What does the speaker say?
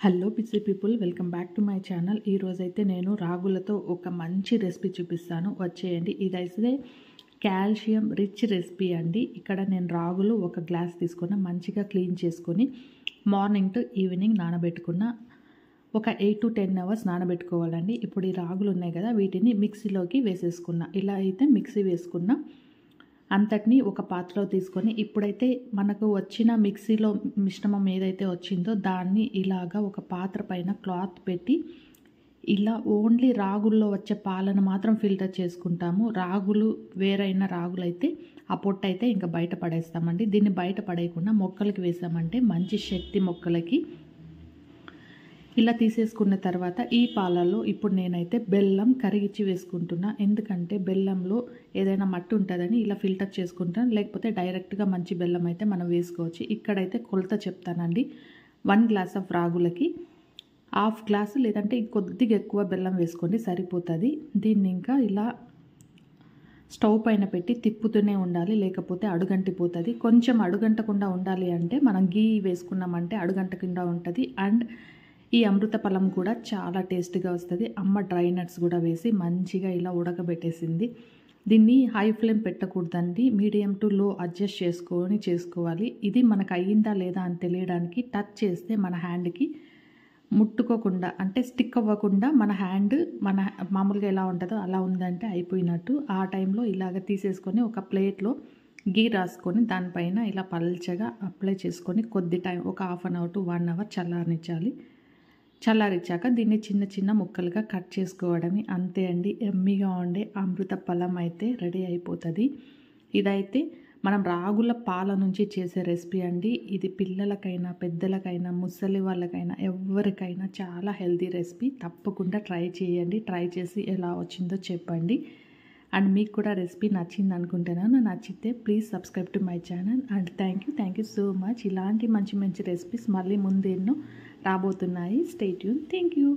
Hello పిచ్చి people, welcome back to my channel. ఈరోజైతే నేను రాగులతో ఒక మంచి రెసిపీ చూపిస్తాను, వచ్చేయండి. ఇదైతే కాల్షియం రిచ్ రెసిపీ అండి. ఇక్కడ నేను రాగులు ఒక గ్లాస్ తీసుకున్న, మంచిగా క్లీన్ చేసుకొని మార్నింగ్ టు ఈవినింగ్ నానబెట్టుకున్న. ఒక 8 to 10 అవర్స్ నానబెట్టుకోవాలండి. ఇప్పుడు ఈ రాగులు ఉన్నాయి కదా, వీటిని మిక్సీలోకి వేసేసుకున్న. ఇలా అయితే మిక్సీ వేసుకున్న అంతటిని ఒక పాత్రలో తీసుకొని, ఇప్పుడైతే మనకు వచ్చిన మిక్సీలో మిశ్రమం ఏదైతే వచ్చిందో దాన్ని ఇలాగా ఒక పాత్ర పైన క్లాత్ పెట్టి ఇలా ఓన్లీ రాగుల్లో వచ్చే పాలను మాత్రం ఫిల్టర్ చేసుకుంటాము. రాగులు వేరైన రాగులు అయితే ఆ పొట్టు అయితే ఇంకా బయట పడేస్తామండి. దీన్ని బయట పడేయకుండా మొక్కలకి వేసామంటే మంచి శక్తి మొక్కలకి. ఇలా తీసేసుకున్న తర్వాత ఈ పాలల్లో ఇప్పుడు నేనైతే బెల్లం కరిగించి వేసుకుంటున్నా. ఎందుకంటే బెల్లంలో ఏదైనా మట్టి ఉంటుందని ఇలా ఫిల్టర్ చేసుకుంటాను, లేకపోతే డైరెక్ట్గా మంచి బెల్లం అయితే మనం వేసుకోవచ్చు. ఇక్కడైతే కొలత చెప్తానండి. 1 గ్లాస్ ఆఫ్ రాగులకి 1/2 గ్లాసు లేదంటే కొద్దిగా ఎక్కువ బెల్లం వేసుకోండి, సరిపోతుంది. దీన్ని ఇంకా ఇలా స్టవ్ పైన పెట్టి తిప్పుతూనే ఉండాలి, లేకపోతే అడుగంటిపోతుంది. కొంచెం అడుగంటకుండా ఉండాలి అంటే మనం గీ వేసుకున్నామంటే అడుగంటకుండా ఉంటుంది. అండ్ ఈ అమృత ఫలం కూడా చాలా టేస్టీగా వస్తుంది. అమ్మ డ్రై నట్స్ కూడా వేసి మంచిగా ఇలా ఉడకబెట్టేసింది. దీన్ని హై ఫ్లేమ్ పెట్టకూడదండి, మీడియం టు లో అడ్జస్ట్ చేసుకోవాలి. ఇది మనకు అయ్యిందా లేదా అని తెలియడానికి టచ్ చేస్తే మన హ్యాండ్కి ముట్టుకోకుండా, అంటే స్టిక్ అవ్వకుండా మన హ్యాండ్ మన మామూలుగా ఎలా ఉంటుందో అలా ఉందంటే అయిపోయినట్టు. ఆ టైంలో ఇలాగ తీసేసుకొని ఒక ప్లేట్లో గీ రాసుకొని దానిపైన ఇలా పల్చగా అప్లై చేసుకొని కొద్ది టైం ఒక 1/2 అవర్ to 1 అవర్ చల్లారనిచ్చాలి. చల్లారిచ్చాక దీన్ని చిన్న చిన్న ముక్కలుగా కట్ చేసుకోవడమే, అంతే అండి. ఎమ్మీగా ఉండే అమృత ఫలం అయితే రెడీ అయిపోతుంది. ఇదైతే మనం రాగుల పాల నుంచి చేసే రెసిపీ అండి. ఇది పిల్లలకైనా పెద్దలకైనా ముసలి వాళ్ళకైనా ఎవరికైనా చాలా హెల్తీ రెసిపీ. తప్పకుండా ట్రై చేయండి. ట్రై చేసి ఎలా వచ్చిందో చెప్పండి. అండ్ మీకు కూడా రెసిపీ నచ్చింది అనుకుంటున్నాను. నచ్చితే please subscribe to my channel. And thank you so much. ఇలాంటి మంచి మంచి రెసిపీస్ మళ్ళీ ముందు ఎన్నో రాబోతున్నాయి. Stay tune. Thank you.